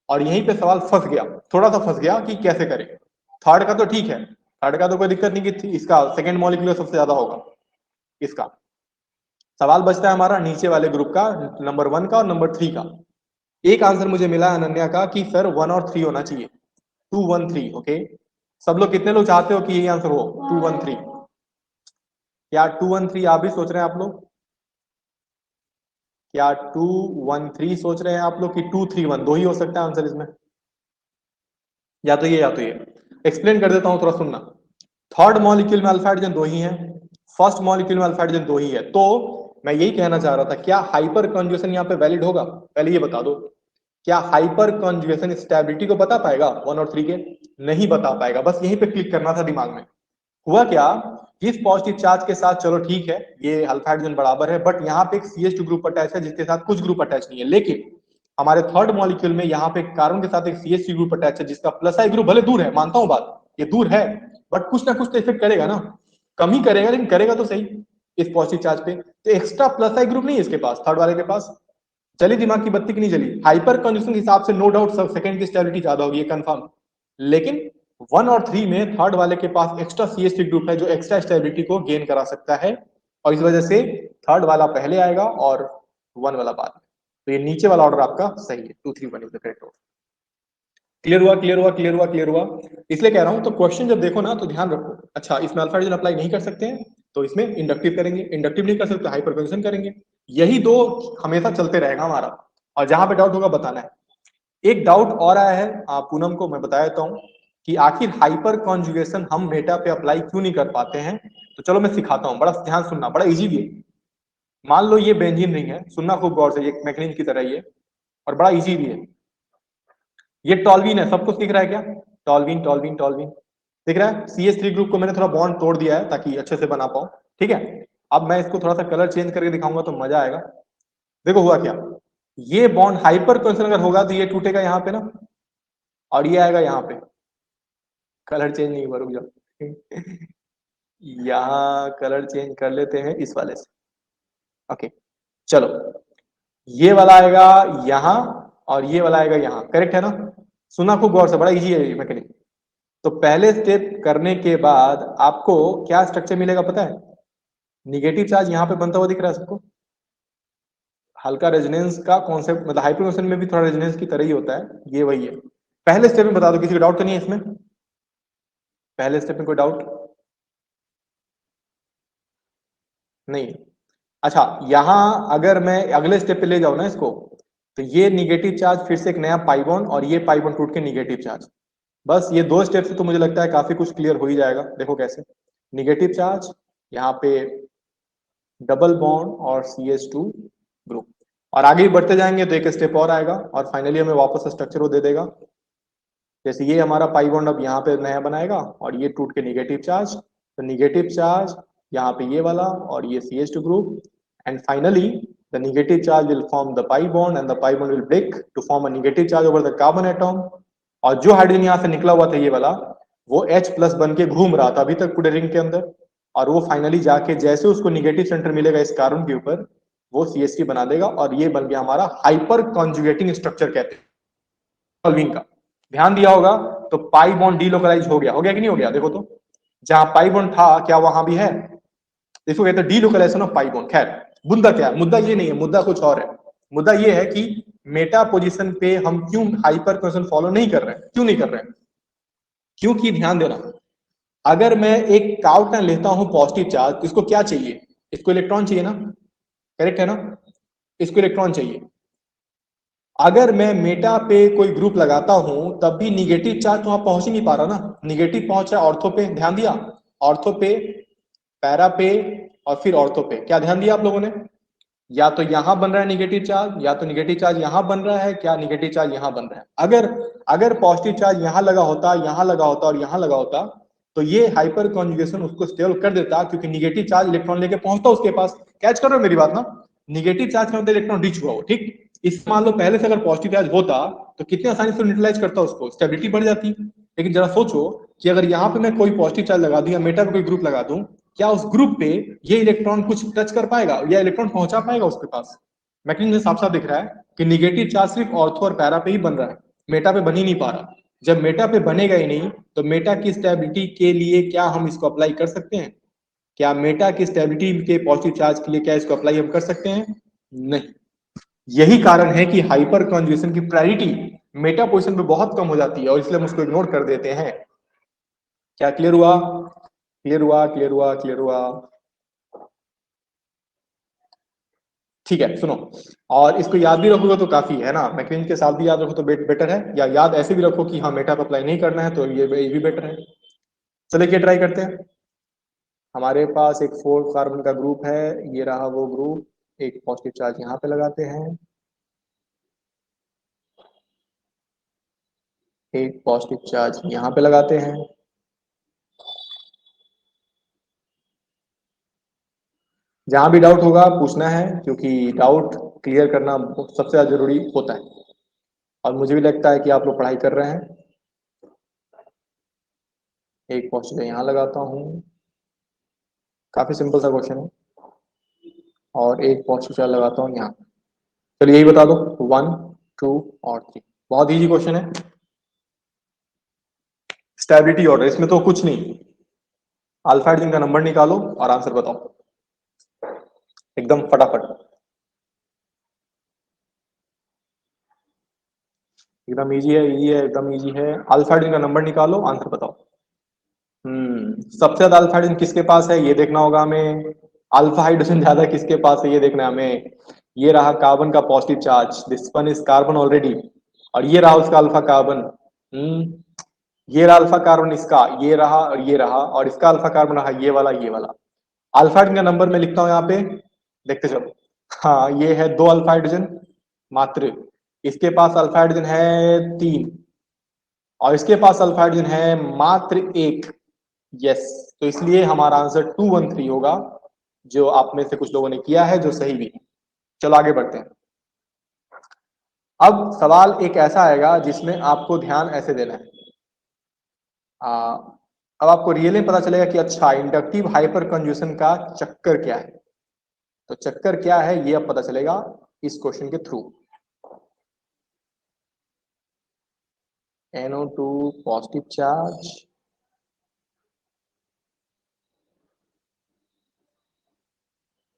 और यहीं पे सवाल फंस गया, थोड़ा सा फंस गया कि कैसे करें। थर्ड का तो ठीक है, थर्ड का तो कोई दिक्कत नहीं कि इसका सेकंड मॉलिक्यूल सबसे ज्यादा होगा। इसका सवाल बचता है हमारा नीचे वाले ग्रुप का, नंबर 1 का और नंबर 3 का। एक आंसर मुझे मिला अनन्या का कि सर 1 और 3 होना चाहिए। 213, ओके। सब लोग कितने लोग चाहते हो कि यही आंसर हो 213? क्या 213 आप भी सोच रहे हैं आप लोग? क्या 213 सोच रहे हैं आप लोग कि 231? दो ही हो सकता है आंसर इसमें, या तो ये या तो ये। एक्सप्लेन कर देता हूं, थोड़ा सुनना। थर्ड मॉलिक्यूल में अल्फा हाइड्रोजन दो ही है, फर्स्ट मॉलिक्यूल में अल्फा हाइड्रोजन दो ही है, तो मैं यही कहना चाह रहा था, क्या हाइपर कॉन्जुगेशन यहाँ पे वैलिड होगा? पहले ये बता दो, क्या हाइपर कॉन्जुगेशन स्टेबिलिटी को बता पाएगा 1 और 3 के? नहीं बता पाएगा। बस यहीं पे क्लिक करना था दिमाग में। हुआ क्या, इस पॉजिटिव चार्ज के साथ चलो ठीक है, ये अल्फा हाइड्रोजन बराबर है, बट यहाँ पे एक CH2 ग्रुप अटैच है जिसके साथ कुछ ग्रुप अटैच नहीं है। लेकिन हमारे थर्ड मॉलिक्यूल में यहाँ पे कार्बन के साथ एक CH3 ग्रुप अटैच है जिसका प्लस आई ग्रुप भले दूर है, मानता हूं बात, ये दूर है, बट कुछ ना कुछ तो इफेक्ट करेगा ना, कम ही करेगा लेकिन करेगा तो सही इस पॉजिटिव चार्ज पे। तो एक्स्ट्रा प्लस आई ग्रुप नहीं है इसके पास, थर्ड वाले के पास। चली दिमाग की बत्ती की नहीं जली? हाइपर कंजूशन के हिसाब से नो डाउट सेकंड की स्टेबिलिटी ज्यादा होगी, ये कंफर्म। लेकिन 1 और 3 में थर्ड वाले के पास एक्स्ट्रा CH3 ग्रुप है जो एक्स्ट्रा स्टेबिलिटी को गेन करा सकता है, और इस वजह से थर्ड वाला पहले आएगा और 1 वाला बाद में। तो ये नीचे वाला ऑर्डर आपका सही है, 2 3 1 is the correct order. Clear हुआ, क्लियर हुआ, क्लियर हुआ, क्लियर हुआ? इसलिए कह रहा हूं, तो क्वेश्चन जब देखो ना तो ध्यान रखो, अच्छा इसमें अल्फा हाइड्रोजन अप्लाई नहीं कर सकते हैं तो इसमें इंडक्टिव करेंगे, इंडक्टिव नहीं कर सकते हाइपर कंजूशन करेंगे। यही दो हमेशा चलते रहेगा हमारा, और जहां पे डाउट होगा बताना है। एक डाउट और आया है पूनम को, मैं बता देता हूं कि आखिर हाइपर कॉन्जुगेशन हम मेटा पे अप्लाई क्यों नहीं कर पाते हैं। तो चलो मैं सिखाता हूं, बड़ा ध्यान सुनना, बड़ा इजी भी है। मान लो ये बेंजीन रिंग है, सुनना खूब गौर से, ये मैग्नीज की तरह ही है और बड़ा इजी भी है। ये टॉल्वीन है, सब कुछ दिख रहा है क्या? टॉल्वीन टॉल्वीन टॉल्वीन दिख रहा है। CH3 ग्रुप को मैंने थोड़ा बॉन्ड तोड़ दिया है ताकि अच्छे से बना पाऊं, ठीक है। अब मैं इसको थोड़ा सा कलर चेंज करके दिखाऊंगा तो मजा आएगा। देखो हुआ क्या, ये बॉन्ड हाइपर कंजन अगर होगा तो ये टूटेगा यहाँ पे ना, और ये आएगा यहाँ पे। कलर चेंज नहीं हुआ, रुक जाओ यहाँ कलर चेंज कर लेते हैं इस वाले से, ओके। चलो, ये वाला आएगा यहाँ और ये वाला आएगा यहाँ, करेक्ट है ना? सुना खूब गौर से, बड़ा इजी है ये मैकेनिक। तो पहले स्टेप करने के बाद आपको क्या स्ट्रक्चर मिलेगा पता है? निगेटिव चार्ज यहाँ पे बनता हुआ दिख रहा है सबको, हल्का रेजोनेंस का कॉन्सेप्ट, मतलब हाइपरनोशन में भी थोड़ा रेजोनेंस की तरह ही होता है, ये वही है। पहले स्टेप में बता दो, किसी को डाउट तो नहीं है इसमें? पहले स्टेप में कोई डाउट नहीं? अच्छा, यहां अगर मैं अगले स्टेप पे ले जाऊं ना इसको, तो ये निगेटिव चार्ज फिर से एक नया पाइबॉन, और ये पाइबॉन टूट के निगेटिव चार्ज। बस ये दो स्टेप से तो मुझे लगता है काफी कुछ क्लियर हो ही जाएगा। देखो कैसे, निगेटिव चार्ज यहाँ पे डबल बॉन्ड और CH2 ग्रुप, और आगे बढ़ते जाएंगे तो एक स्टेप और आएगा और फाइनली हमें वापस स्ट्रक्चर वो दे देगा। जैसे ये हमारा पाई बॉन्ड अब यहाँ पे नया बनाएगा और ये टूट के निगेटिव चार्ज, तो निगेटिव चार्ज यहाँ पे ये वाला और ये CH2 group, and finally the negative charge will form the pi bond and the pi bond will break to form a negative charge over the carbon atom। और जो hydrogen यहाँ से निकला हुआ था ये वाला, वो H प्लस बन के घूम रहा था अभी तक पूरे रिंग के अंदर, और वो फाइनली जाके जैसे उसको निगेटिव सेंटर मिलेगा इस कार्बन के ऊपर, वो CH3 बना देगा, और ये बन गया हमारा हाइपर कॉन्जुगेटिंग स्ट्रक्चर कहते हैं सॉल्विंग का। ध्यान दिया होगा तो पाई बॉन्ड डीलोकलाइज हो गया, हो गया कि नहीं हो गया? देखो तो, जहां पाई बॉन्ड था क्या वहां भी है? देखो कहते हैं डीलोकलाइजेशन ऑफ पाई बॉन्ड। खैर मुद्दा क्या है, मुद्दा ये नहीं है, मुद्दा कुछ और है। मुद्दा ये है कि मेटा पोजीशन पे हम क्यों हाइपर कंजन फॉलो नहीं कर रहे हैं, क्यों नहीं कर रहे हैं? क्योंकि ध्यान देना, अगर मैं एक काउटन लेता हूं पॉजिटिव चार्ज, तो इसको क्या चाहिए? इसको इलेक्ट्रॉन चाहिए ना, करेक्ट है ना? इसको इलेक्ट्रॉन चाहिए। अगर मैं मेटा पे कोई ग्रुप लगाता हूं तब भी निगेटिव चार्ज तो वहां पहुंच ही नहीं पा रहा ना, निगेटिव पहुंच रहा है ऑर्थो पे, ध्यान दिया? ऑर्थो पे, पैरा पे, और फिर ऑर्थो पे। क्या ध्यान दिया आप लोगों ने? या तो यहां बन रहा है निगेटिव चार्ज, या तो निगेटिव चार्ज यहां बन रहा है, क्या निगेटिव चार्ज यहां बन रहा है। अगर अगर पॉजिटिव चार्ज यहां लगा होता, यहां लगा होता और यहां लगा होता, तो ये हाइपर कॉन्जुगेशन उसको स्टेबल कर देता, क्योंकि निगेटिव चार्ज इलेक्ट्रॉन लेके पहुंचता उसके पास। कैच कर रहे हो मेरी बात ना? निगेटिव चार्ज का मतलब इलेक्ट्रॉन रिच हुआ हो, ठीक। इस मान लो पहले से अगर पॉजिटिव चार्ज होता तो कितनी आसानी से न्यूट्रलाइज करता उसको, स्टेबिलिटी बढ़ जाती। लेकिन जरा सोचो कि अगर यहाँ पे मैं कोई पॉजिटिव चार्ज लगा दूं या मेटा पे कोई ग्रुप लगा दूं, क्या उस ग्रुप पे ये इलेक्ट्रॉन कुछ टच कर पाएगा या इलेक्ट्रॉन पहुंचा पाएगा उसके पास? मैकेनिज्म साफ साफ दिख रहा है कि निगेटिव चार्ज सिर्फ ऑर्थो और पैरा पे ही बन रहा है, मेटा पे बन ही नहीं पा रहा। जब मेटा पे बनेगा ही नहीं तो मेटा की स्टेबिलिटी के लिए क्या हम इसको अप्लाई कर सकते हैं? क्या मेटा की स्टेबिलिटी के पॉजिटिव चार्ज के लिए क्या इसको अप्लाई हम कर सकते हैं? नहीं। यही कारण है कि हाइपर कॉन्जुगेशन की प्रायोरिटी मेटा पोजीशन पे बहुत कम हो जाती है और इसलिए हम उसको इग्नोर कर देते हैं। क्या क्लियर हुआ? क्लियर हुआ, क्लियर हुआ, क्लियर हुआ? ठीक है, सुनो, और इसको याद भी रखोगे तो काफी है ना, मैक्विंज के साथ भी याद रखो तो बेटर है, या याद ऐसे भी रखो कि हाँ मेटा पे अप्लाई नहीं करना है तो ये भी बेटर है। चलिए क्या ट्राई करते हैं। हमारे पास एक 4 कार्बन का ग्रुप है, ये रहा वो ग्रुप, एक पॉजिटिव चार्ज यहाँ पे लगाते हैं, एक पॉजिटिव चार्ज यहाँ पे लगाते हैं। जहां भी डाउट होगा पूछना है, क्योंकि डाउट क्लियर करना सबसे ज्यादा जरूरी होता है, और मुझे भी लगता है कि आप लोग पढ़ाई कर रहे हैं। एक पॉजिटिव यहाँ लगाता हूँ, काफी सिंपल सा क्वेश्चन है, और एक पॉजिटिव चार्ज लगाता हूँ यहाँ। चलिए यही बता दो, 1 2 और 3, बहुत इजी क्वेश्चन है। स्टेबिलिटी ऑर्डर, इसमें तो कुछ नहीं, अल्फा हाइड्रोजन का नंबर निकालो और आंसर बताओ, एकदम फटाफट, एकदम इजी है, इजी है, एकदम इजी है। अल्फा हाइड्रोजन का नंबर निकालो, आंसर बताओ। सबसे ज्यादा अल्फा हाइड्रोजन किसके पास है ये देखना होगा हमें, अल्फा हाइड्रोजन ज्यादा किसके पास है ये देखना है हमें। ये रहा कार्बन का positive charge, this one is carbon already, और ये रहा उसका अल्फा कार्बन। ये रहा अल्फा कार्बन इसका, ये रहा और ये रहा, और इसका अल्फा कार्बन रहा ये वाला, ये वाला। अल्फा हाइड्रोजन का नंबर मैं लिखता हूं यहाँ पे, देखते चलो। हाँ, ये है 2 अल्फा हाइड्रोजन मात्र, इसके पास अल्फा हाइड्रोजन है 3, और इसके पास अल्फा हाइड्रोजन है मात्र 1। यस, तो इसलिए हमारा आंसर 213 होगा, जो आप में से कुछ लोगों ने किया है, जो सही भी है। चलो आगे बढ़ते हैं। अब सवाल एक ऐसा आएगा जिसमें आपको ध्यान ऐसे देना है। अब आपको रियली पता चलेगा कि अच्छा इंडक्टिव हाइपर कंजूशन का चक्कर क्या है। तो चक्कर क्या है ये अब पता चलेगा इस क्वेश्चन के through. NO2 positive charge,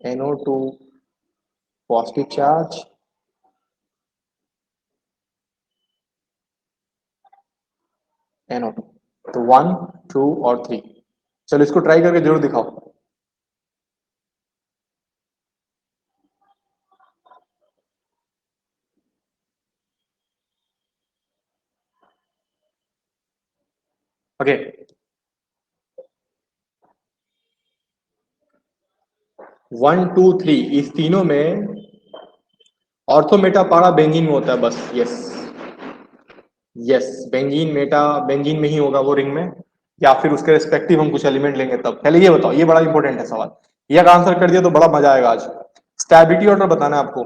NO2 positive charge, NO2, तो 1 2 और 3। चलो इसको ट्राई करके जरूर दिखाओ। ओके, 1 2 3 इस तीनों में ऑर्थो मेटा पारा बेंजीन में होता है बस। Yes yes, benzene Meta benzene में ही होगा वो रिंग में, या फिर उसके रिस्पेक्टिव हम कुछ एलिमेंट लेंगे तब। पहले ये बताओ, ये बड़ा इंपॉर्टेंट है सवाल, ये अगर आंसर कर दिया तो बड़ा मजा आएगा आज। स्टेबिलिटी ऑर्डर बताना है आपको।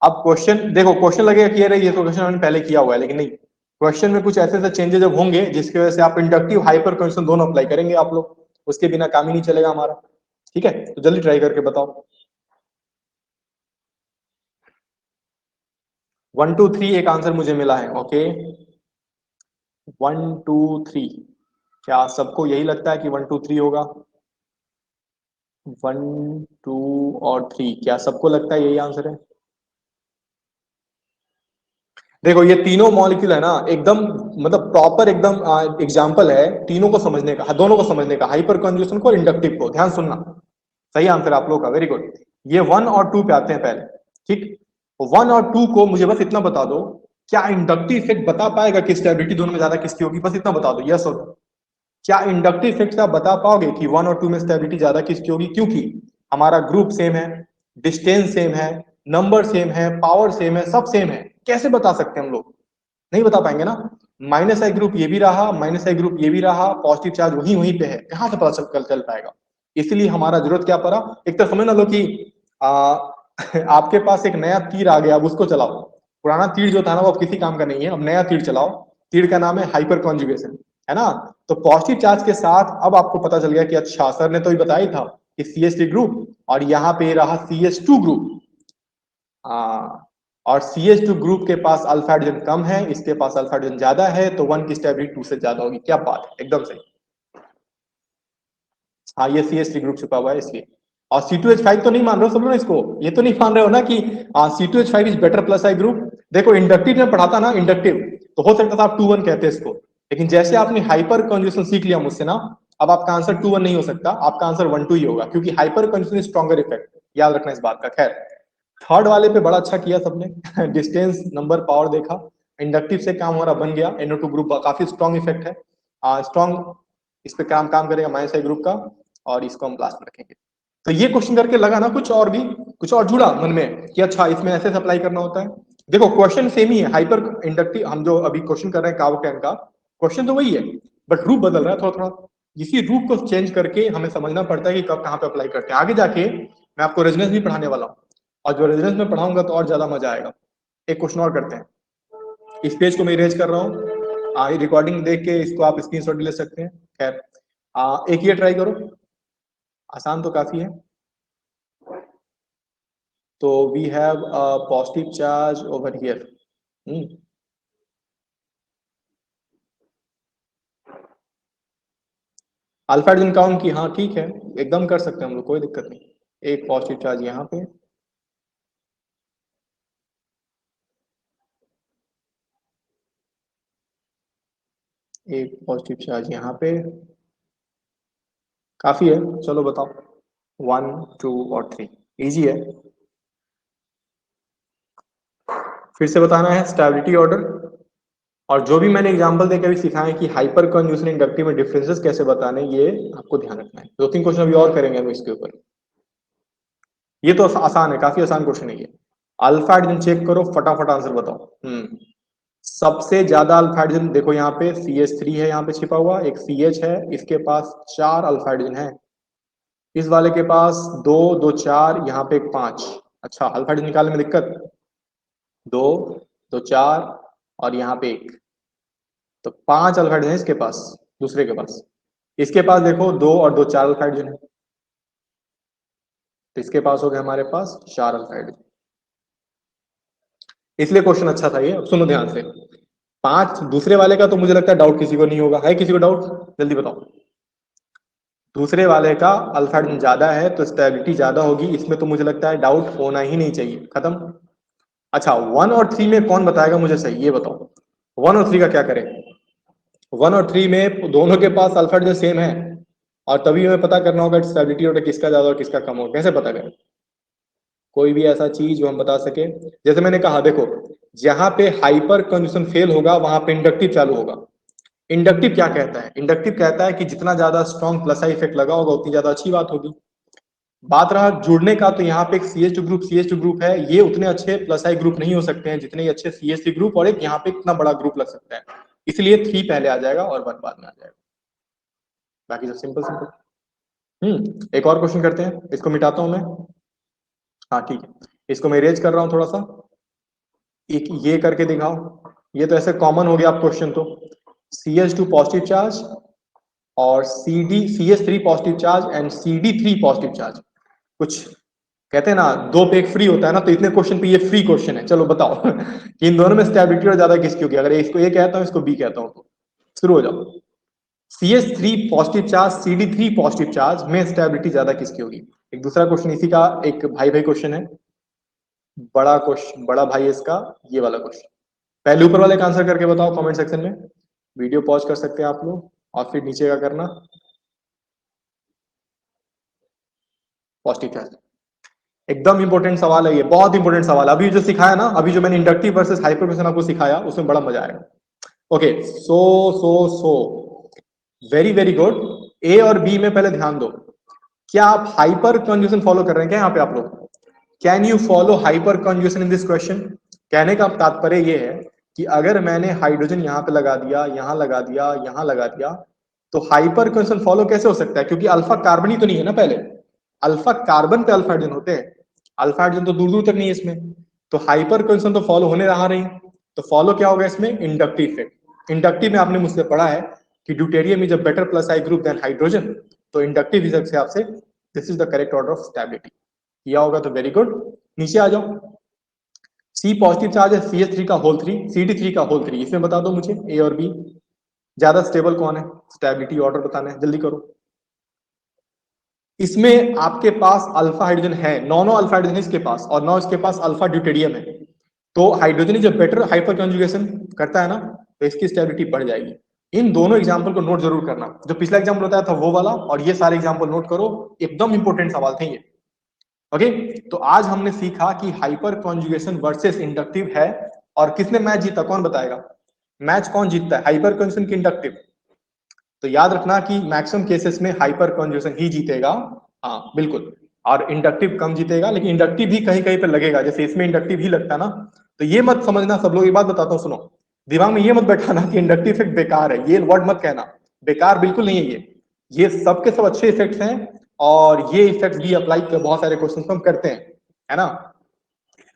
अब क्वेश्चन देखो, क्वेश्चन लगेगा कि ये तो क्वेश्चन हमने पहले किया हुआ है, लेकिन नहीं, क्वेश्चन में कुछ ऐसे ऐसे चेंजेस जब होंगे जिसकी वजह से आप इंडक्टिव हाइपर कंजूशन दोनों अप्लाई करेंगे आप लोग, उसके बिना काम ही नहीं चलेगा हमारा। ठीक है, तो जल्दी ट्राई करके बताओ। 1 2 3 एक आंसर मुझे मिला है। ओके, 1 2 3, क्या सबको यही लगता है कि 1 2 3 होगा? 1 2 और 3, क्या सबको लगता है यही आंसर है? देखो ये तीनों मॉलिक्यूल है ना, एकदम मतलब प्रॉपर एकदम एग्जांपल है तीनों को समझने का, दोनों को समझने का, हाइपर कंजूशन को और इंडक्टिव को। ध्यान सुनना, सही आंसर आप लोग का, वेरी गुड। ये 1 और 2 पे आते हैं पहले। ठीक, 1 और 2 को मुझे बस इतना बता दो, क्या इंडक्टिव इफेक्ट बता पाएगा कि स्टेबिलिटी दोनों में ज्यादा किसकी होगी? बस इतना बता दो, यस और नो। क्या इंडक्टिव इफेक्ट आप बता पाओगे कि 1 और 2 में स्टेबिलिटी ज्यादा किसकी होगी? क्योंकि हमारा ग्रुप सेम है, डिस्टेंस सेम है, नंबर सेम है, पावर सेम है, सब सेम है, कैसे बता सकते हैं हम लोग? नहीं बता पाएंगे ना। माइनस आई ग्रुप ये भी रहा, माइनस आई ग्रुप ये भी रहा, पॉजिटिव चार्ज वहीं वहीं पे है, कहां से पता चल पाएगा? इसलिए हमारा जरूरत क्या पड़ा, एक तो समझ ना लो कि आपके पास एक नया तीर आ गया, अब उसको चलाओ। पुराना तीर जो था ना वो अब किसी काम का नहीं है, अब नया तीर चलाओ। तीर का नाम है हाइपर कॉन्जुगेशन, है ना। तो पॉजिटिव चार्ज के साथ अब आपको पता चल गया कि अच्छा सर ने तो ये बताया था कि CH3 ग्रुप, और यहाँ पे रहा CH2 ग्रुप। और CH2 ग्रुप के पास अल्फा हाइड्रोजन कम है, इसके पास अल्फा हाइड्रोजन ज्यादा है, तो 1 की स्टेबिलिटी 2 से ज्यादा होगी। क्या बात है, एकदम सही। हाँ, ये CH3 ग्रुप छुपा हुआ है इसलिए। और C2H5 तो नहीं मान रहे हो सब लोग इसको, ये तो नहीं मान रहे हो ना कि C2H5 is better plus I group? देखो इंडक्टिव में पढ़ा था ना, इंडक्टिव तो हो सकता था आप 2-1 कहते इसको, लेकिन जैसे आपने हाइपर कंजुगेशन सीख लिया मुझसे ना, अब आपका आंसर 2-1 नहीं हो सकता, आपका आंसर 1-2 ही होगा, क्योंकि हाइपर कंजुगेशन स्ट्रॉन्गर इफेक्ट, याद रखना इस बात का। खैर, थर्ड वाले पे बड़ा अच्छा किया सबने डिस्टेंस नंबर पावर देखा, इंडक्टिव से काम हमारा बन गया, NO2 ग्रुप काफी स्ट्रॉन्ग इफेक्ट है, स्ट्रॉन्ग इस पे काम करेगा माइनस आई ग्रुप का, और इसको हम लास्ट में रखेंगे। तो ये क्वेश्चन करके लगा ना कुछ और भी, कुछ और जुड़ा मन में कि अच्छा इसमें ऐसे अप्लाई करना होता है। देखो क्वेश्चन सेम ही है, हाइपर इंडक्टिव हम जो अभी क्वेश्चन कर रहे हैं कार्बोकैन का, क्वेश्चन तो वही है, बट रूप बदल रहा है थोड़ा थोड़ा। इसी रूप को चेंज करके हमें समझना पड़ता है कि कब कहाँ पे अप्लाई करते हैं। आगे जाके मैं आपको रेजोनेंस भी पढ़ाने वाला हूँ, और जो रेजोनेंस में पढ़ाऊंगा तो और ज्यादा मजा आएगा। एक क्वेश्चन और करते हैं, इस पेज को मैं इरेज कर रहा हूँ, रिकॉर्डिंग देख के इसको आप स्क्रीनशॉट ले सकते हैं। खैर, एक ये ट्राई करो, आसान तो काफी है। तो we have a positive charge over here, alpha hydrogen count की, हाँ ठीक है, एकदम कर सकते हैं हम लोग, कोई दिक्कत नहीं। एक पॉजिटिव चार्ज यहाँ पे, एक पॉजिटिव चार्ज यहाँ पे, काफी है। चलो बताओ, 1 2 और 3, इजी है। फिर से बताना है स्टेबिलिटी ऑर्डर, और जो भी मैंने एग्जांपल देकर भी सिखाया कि हाइपर कंजुगेशन इंडक्टिव में डिफरेंसेस कैसे बताने, ये आपको ध्यान रखना है। 2-3 क्वेश्चन अभी और करेंगे हम इसके ऊपर, ये तो आसान है, काफी आसान क्वेश्चन है ये। अल्फा हाइड्रोजन चेक करो, फटाफट आंसर बताओ। सबसे ज्यादा अल्फा हाइड्रोजन देखो यहाँ पे CH3 है, यहाँ पे छिपा हुआ एक CH है, इसके पास 4 अल्फा हाइड्रोजन है। इस वाले के पास 2 2 4, यहाँ पे 5। अच्छा, अल्फा हाइड्रोजन निकालने में दिक्कत, 2 2 4 और यहाँ पे 1, तो 5 अल्फा हाइड्रोजन है इसके पास, दूसरे के पास। इसके पास देखो 2 और 2 4 अल्फा हाइड्रोजन है, तो इसके पास हो गया हमारे पास 4 अल्फा हाइड्रोजन। इसलिए क्वेश्चन अच्छा था ये, सुनो ध्यान से। 5 दूसरे वाले का तो मुझे लगता है डाउट किसी को नहीं होगा, है किसी को डाउट? जल्दी बताओ। दूसरे वाले का अल्फा हाइड्रोजन ज्यादा है तो स्टेबिलिटी ज्यादा होगी, इसमें तो मुझे लगता है डाउट होना ही नहीं चाहिए, खत्म। अच्छा, 1 और 3 में कौन बताएगा मुझे सही, ये बताओ 1 और 3 का क्या करें? 1 और 3 में दोनों के पास अल्फा हाइड्रोजन सेम है, और तभी हमें पता करना होगा स्टेबिलिटी और किसका ज्यादा और किसका कम होगा। कैसे पता करें? कोई भी ऐसा चीज जो हम बता सके, जैसे मैंने कहा देखो, जहां पे हाइपर कंजूशन फेल होगा वहां पे इंडक्टिव चालू होगा। इंडक्टिव क्या कहता है? इंडक्टिव कहता है कि जितना ज्यादा स्ट्रॉन्ग प्लस आई इफेक्ट लगा होगा उतनी ज्यादा अच्छी बात होगी। बात रहा जुड़ने का, तो यहाँ पे एक CH2 ग्रुप है, ये उतने अच्छे प्लस आई ग्रुप नहीं हो सकते हैं जितने अच्छे CH3 ग्रुप, और एक यहाँ पे इतना बड़ा ग्रुप लग सकता है, इसलिए 3 पहले आ जाएगा और 1 बाद में आ जाएगा। बाकी सब सिंपल सिंपल। एक और क्वेश्चन करते हैं, इसको मिटाता हूं मैं। हाँ ठीक है, इसको मैं इरेज कर रहा हूँ थोड़ा सा, एक ये करके दिखाओ। ये तो ऐसे कॉमन हो गया आप क्वेश्चन तो, CH2 पॉजिटिव चार्ज और CH3 positive charge and CD3 positive charge. कुछ कहते हैं ना, 2 पे 1 फ्री होता है ना, तो इतने क्वेश्चन पे ये फ्री क्वेश्चन है। चलो बताओ कि इन दोनों में स्टेबिलिटी और ज्यादा किसकी होगी? अगर इसको A कहता हूँ, इसको B कहता हूँ, तो शुरू हो जाओ। CH3 positive charge, CD3 positive charge में स्टेबिलिटी ज्यादा किसकी होगी? एक दूसरा क्वेश्चन इसी का, एक भाई भाई क्वेश्चन है, बड़ा क्वेश्चन, बड़ा भाई इसका ये वाला क्वेश्चन। पहले ऊपर वाले का आंसर करके बताओ कमेंट सेक्शन में, वीडियो पॉज कर सकते हैं आप लोग, और फिर नीचे का करना। पॉजिटिव चार्ज एकदम इंपॉर्टेंट सवाल है ये, बहुत इंपॉर्टेंट सवाल। अभी जो सिखाया ना, अभी जो मैंने इंडक्टिव वर्सेस हाइपरक्वेशन आपको सिखाया, उसमें बड़ा मजा आएगा। Okay, so very very good. A और बी में पहले ध्यान दो, क्या आप हाइपर कंजुगेशन फॉलो कर रहे हैं क्या यहाँ पे आप लोग? Can you follow hyper conjugation in this question? कहने का तात्पर्य ये है कि अगर मैंने हाइड्रोजन यहाँ पे लगा दिया, यहाँ लगा दिया, यहाँ लगा दिया, तो हाइपर कंजुगेशन फॉलो कैसे हो सकता है? क्योंकि अल्फा कार्बन ही तो नहीं है ना, पहले अल्फा कार्बन पे अल्फा हाइड्रोजन होते हैं, अल्फा हाइड्रोजन तो दूर दूर तक नहीं है इसमें, तो हाइपर कंजुगेशन तो फॉलो होने रहा नहीं। तो फॉलो क्या होगा इसमें? Inductive effect. इंडक्टिव में आपने मुझसे पढ़ा है कि deuterium is a better plus I group than hydrogen, तो इंडक्टिव हिसाब से this is the correct order of stability. किया होगा तो वेरी गुड। नीचे आ जाओ, C पॉजिटिव चार्ज है, CH3 का होल 3, CD3 का होल 3, इसमें बता दो मुझे A और B ज्यादा स्टेबल कौन है? स्टेबिलिटी ऑर्डर बताना है, जल्दी करो। इसमें आपके पास अल्फा हाइड्रोजन है, 9 अल्फा हाइड्रोजन है इसके पास, और 9 इसके पास अल्फा ड्यूटेरियम है। तो हाइड्रोजन जब बेटर हाइपर कंजुगेशन करता है ना, तो इसकी स्टेबिलिटी बढ़ जाएगी। इन दोनों एग्जाम्पल को नोट जरूर करना, जो पिछला एग्जाम्पल बताया था वो वाला और ये सारे एग्जाम्पल नोट करो, एकदम इंपॉर्टेंट सवाल थे ये। ओके, तो आज हमने सीखा कि हाइपर कॉन्जुगेशन वर्सेस इंडक्टिव है, और किसने मैच जीता, कौन बताएगा? मैच कौन जीतता है, हाइपर कॉन्जुगेशन की इंडक्टिव? तो याद रखना कि मैक्सिमम केसेस में हाइपर कॉन्जुगेशन ही जीतेगा, हाँ बिल्कुल, और इंडक्टिव कम जीतेगा, लेकिन इंडक्टिव भी कहीं कहीं पे लगेगा, जैसे इसमें इंडक्टिव ही लगता ना। तो ये मत समझना, सब लोग, एक बात बताता हूँ सुनो, दिमाग में ये मत बैठाना कि इंडक्टिव इफेक्ट बेकार है, ये वर्ड मत कहना, बेकार बिल्कुल नहीं है ये सबके सब अच्छे इफेक्ट्स हैं, और ये इफेक्ट्स भी अप्लाई बहुत सारे क्वेश्चन हम करते हैं, है ना।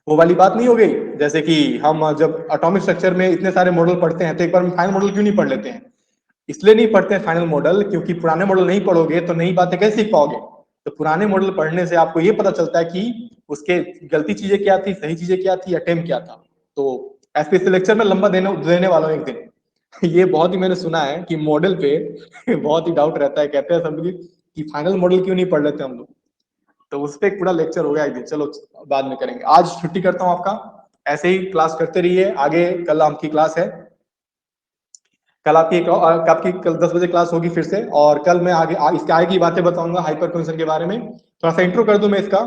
वो वाली बात नहीं हो गई, जैसे कि हम जब एटॉमिक स्ट्रक्चर में इतने सारे मॉडल पढ़ते हैं, तो एक बार में फाइनल मॉडल क्यों नहीं पढ़ लेते हैं? इसलिए नहीं पढ़ते हैं फाइनल मॉडल, क्योंकि पुराने मॉडल नहीं पढ़ोगे तो नई बातें कैसे सीख पाओगे। तो पुराने मॉडल पढ़ने से आपको ये पता चलता है कि उसके गलती चीजें क्या थी, सही चीजें क्या थी, अटेम्प्ट क्या था। तो एसपीएससी लेक्चर में लंबा देने वाला हूँ एक दिन। ये बहुत ही मैंने सुना है कि मॉडल पे बहुत ही डाउट रहता है, कहते हैं सब लोग कि फाइनल मॉडल क्यों नहीं पढ़ लेते हम लोग। तो उस पर एक पूरा लेक्चर हो गया एक दिन, चलो बाद में करेंगे। आज छुट्टी करता हूँ आपका, ऐसे ही क्लास करते रहिए आगे। कल आपकी क्लास है, कल आपकी कल 10 बजे क्लास होगी फिर से, और कल मैं इसके आगे की बातें बताऊंगा हाइपर कॉन्जुगेशन के बारे में। थोड़ा सा इंट्रो कर दूं मैं इसका।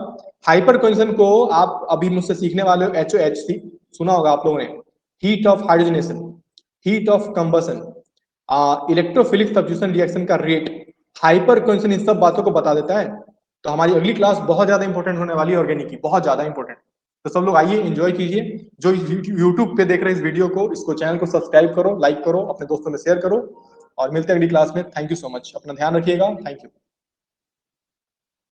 हाइपर कॉन्जुगेशन को आप अभी मुझसे सीखने वाले हो, HOHC सुना होगा आप लोगों ने, heat of hydrogenation, heat of combustion, electrophilic substitution reaction का रेट, हाइपर कॉन्जुगेशन, इन सब बातों को बता देता है। तो हमारी अगली क्लास बहुत ज्यादा इंपॉर्टेंट होने वाली है, ऑर्गेनिक की, बहुत ज्यादा इंपॉर्टेंट। तो सब लोग आइए, एंजॉय कीजिए। जो यूट्यूब पे देख रहे हैं इस वीडियो को, इसको चैनल को सब्सक्राइब करो, लाइक करो, अपने दोस्तों में शेयर करो, और मिलते हैं अगली क्लास में। थैंक यू सो मच, अपना ध्यान रखिएगा, थैंक यू।